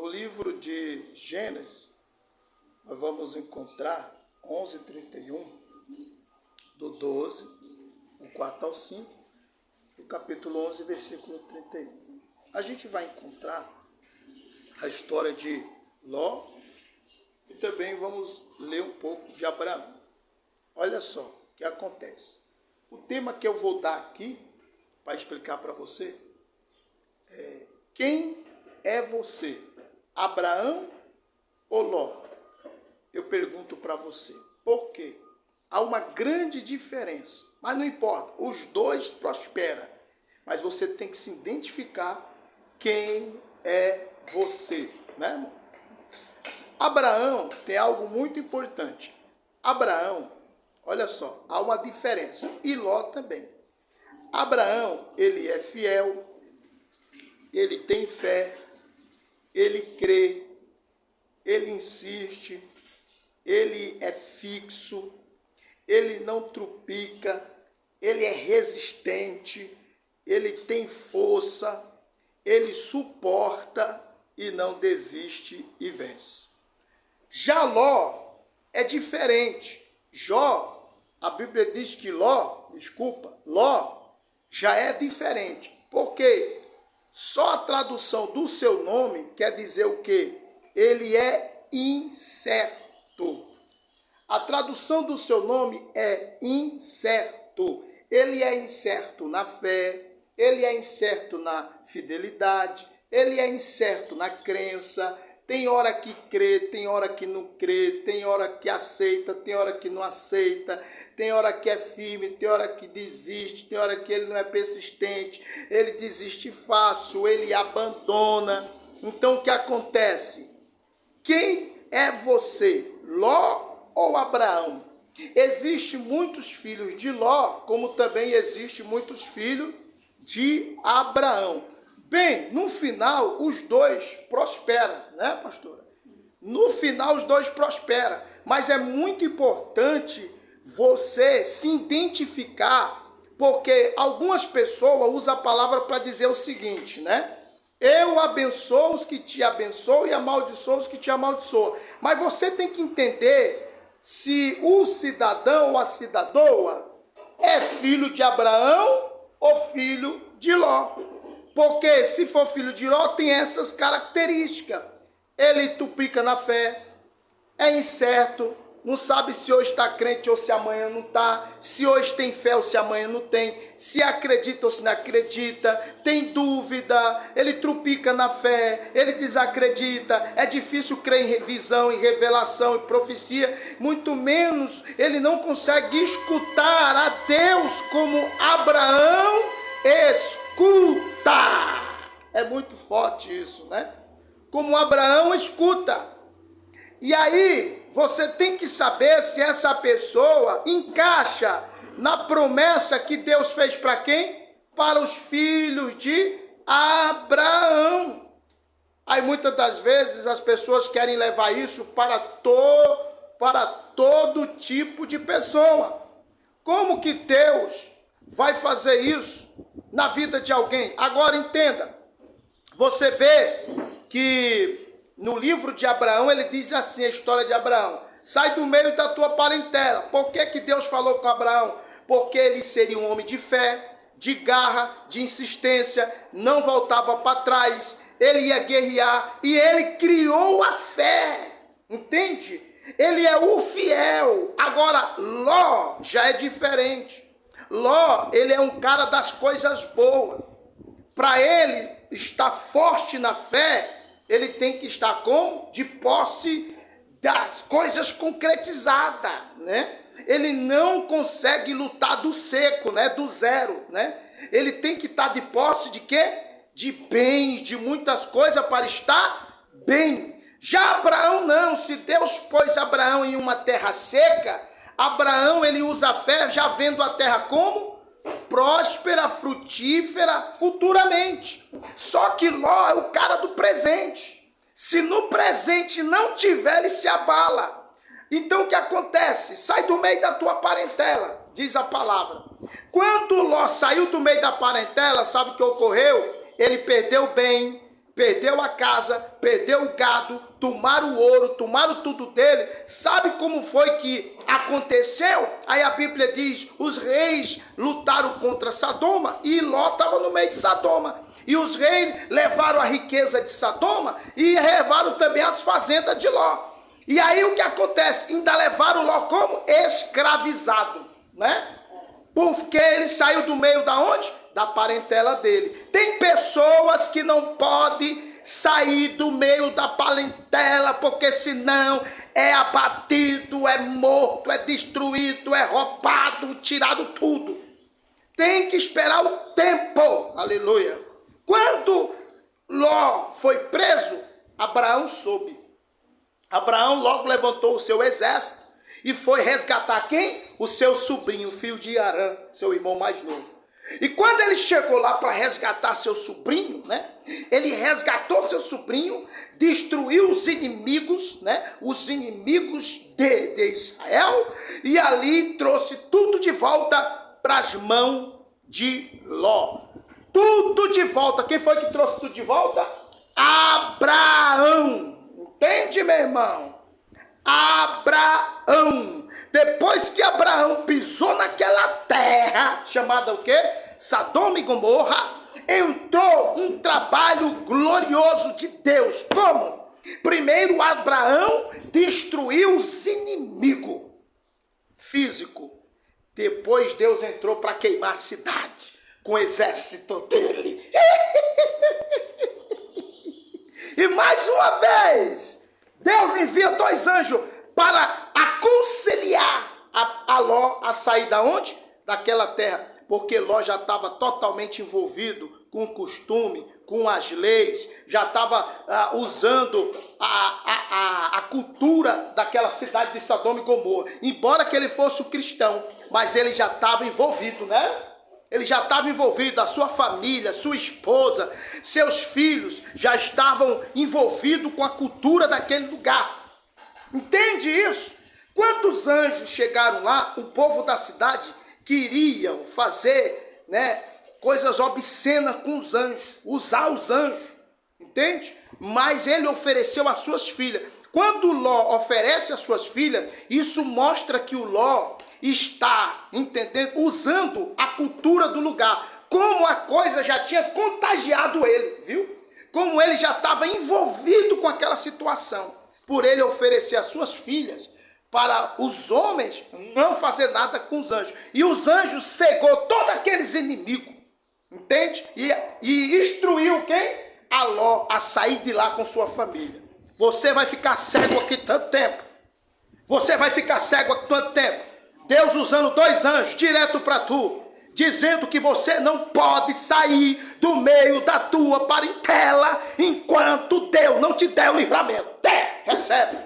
No livro de Gênesis, nós vamos encontrar 11:31, do 12, do 4 ao 5, do capítulo 11, versículo 31. A gente vai encontrar a história de Ló e também vamos ler um pouco de Abraão. Olha só o que acontece. O tema que eu vou dar aqui, para explicar para você, é: quem é você? Abraão ou Ló? Eu pergunto para você. Por quê? Há uma grande diferença, mas não importa, os dois prosperam. Mas você tem que se identificar quem é você, né, irmão? Abraão tem algo muito importante. Abraão, olha só, há uma diferença. E Ló também. Abraão, ele é fiel, ele tem fé, ele crê, ele insiste, ele é fixo, ele não trupica, ele é resistente, ele tem força, ele suporta e não desiste e vence. Já Ló é diferente. A Bíblia diz que Ló já é diferente. Porque só a tradução do seu nome quer dizer o quê? Ele é incerto. A tradução do seu nome é incerto. Ele é incerto na fé, ele é incerto na fidelidade, ele é incerto na crença. Tem hora que crê, tem hora que não crê, tem hora que aceita, tem hora que não aceita, tem hora que é firme, tem hora que desiste, tem hora que ele não é persistente, ele desiste fácil, ele abandona. Então o que acontece? Quem é você? Ló ou Abraão? Existem muitos filhos de Ló, como também existem muitos filhos de Abraão. Bem, no final, os dois prosperam, né, pastora? No final, os dois prosperam. Mas é muito importante você se identificar, porque algumas pessoas usam a palavra para dizer o seguinte, né? Eu abençoo os que te abençoam e amaldiçoo os que te amaldiçoam. Mas você tem que entender se o cidadão ou a cidadoa é filho de Abraão ou filho de Ló. Porque se for filho de Ló, tem essas características. Ele tupica na fé, é incerto, não sabe se hoje está crente ou se amanhã não está, se hoje tem fé ou se amanhã não tem, se acredita ou se não acredita, tem dúvida, ele trupica na fé, ele desacredita, é difícil crer em visão, em revelação, em profecia, muito menos ele não consegue escutar a Deus como Abraão escuta. É muito forte isso, né? Como Abraão escuta. E aí, você tem que saber se essa pessoa encaixa na promessa que Deus fez para quem? Para os filhos de Abraão. Aí muitas das vezes as pessoas querem levar isso para todo tipo de pessoa. Como que Deus vai fazer isso na vida de alguém? Agora entenda, você vê que no livro de Abraão ele diz assim, a história de Abraão: sai do meio da tua parentela. Por que que Deus falou com Abraão? Porque ele seria um homem de fé, de garra, de insistência, não voltava para trás, ele ia guerrear e ele criou a fé, entende? Ele é o fiel. Agora Ló já é diferente. Ló, ele é um cara das coisas boas. Para ele estar forte na fé, ele tem que estar como? De posse das coisas concretizadas, né? Ele não consegue lutar do seco, né? Do zero, né? Ele tem que estar de posse de quê? De bens, de muitas coisas para estar bem. Já Abraão não. Se Deus pôs Abraão em uma terra seca, Abraão, ele usa a fé já vendo a terra como? Próspera, frutífera, futuramente. Só que Ló é o cara do presente. Se no presente não tiver, ele se abala. Então o que acontece? Sai do meio da tua parentela, diz a palavra. Quando Ló saiu do meio da parentela, sabe o que ocorreu? Ele perdeu bem, perdeu a casa, perdeu o gado, tomaram o ouro, tomaram tudo dele. Sabe como foi que aconteceu? Aí a Bíblia diz, os reis lutaram contra Sodoma e Ló estava no meio de Sodoma. E os reis levaram a riqueza de Sodoma e levaram também as fazendas de Ló. E aí o que acontece? Ainda levaram Ló como? Escravizado, né? Porque ele saiu do meio da onde? Da parentela dele. Tem pessoas que não podem sair do meio da parentela, porque senão é abatido, é morto, é destruído, é roubado, tirado tudo. Tem que esperar o tempo, aleluia. Quando Ló foi preso, Abraão soube. Abraão logo levantou o seu exército e foi resgatar quem? O seu sobrinho, filho de Arã, seu irmão mais novo. E quando ele chegou lá para resgatar seu sobrinho, né? Ele resgatou seu sobrinho, destruiu os inimigos, né? Os inimigos de Israel, e ali trouxe tudo de volta para as mãos de Ló. Tudo de volta. Quem foi que trouxe tudo de volta? Abraão. Entende, meu irmão? Abraão. Depois que Abraão pisou naquela terra, chamada o quê? Sodoma e Gomorra, entrou um trabalho glorioso de Deus. Como? Primeiro Abraão destruiu os inimigos físicos. Depois Deus entrou para queimar a cidade com o exército dele. E mais uma vez, Deus envia 2 anjos para aconselhar a Ló a sair da onde? Daquela terra. Porque Ló já estava totalmente envolvido com o costume, com as leis, já estava usando a cultura daquela cidade de Sodoma e Gomorra. Embora que ele fosse um cristão, mas ele já estava envolvido, né? Ele já estava envolvido, a sua família, sua esposa, seus filhos já estavam envolvidos com a cultura daquele lugar. Entende isso? Quando os anjos chegaram lá, o povo da cidade queriam fazer, né, coisas obscenas com os anjos, usar os anjos, entende? Mas ele ofereceu as suas filhas. Quando Ló oferece as suas filhas, isso mostra que o Ló está, entendendo, usando a cultura do lugar, como a coisa já tinha contagiado ele, viu? Como ele já estava envolvido com aquela situação, por ele oferecer as suas filhas para os homens não fazer nada com os anjos. E os anjos cegou todos aqueles inimigos, entende? E instruiu quem? A Ló a sair de lá com sua família. Você vai ficar cego aqui tanto tempo. Você vai ficar cego aqui tanto tempo. Deus usando 2 anjos direto para tu, dizendo que você não pode sair do meio da tua parentela enquanto Deus não te der o livramento. Recebe.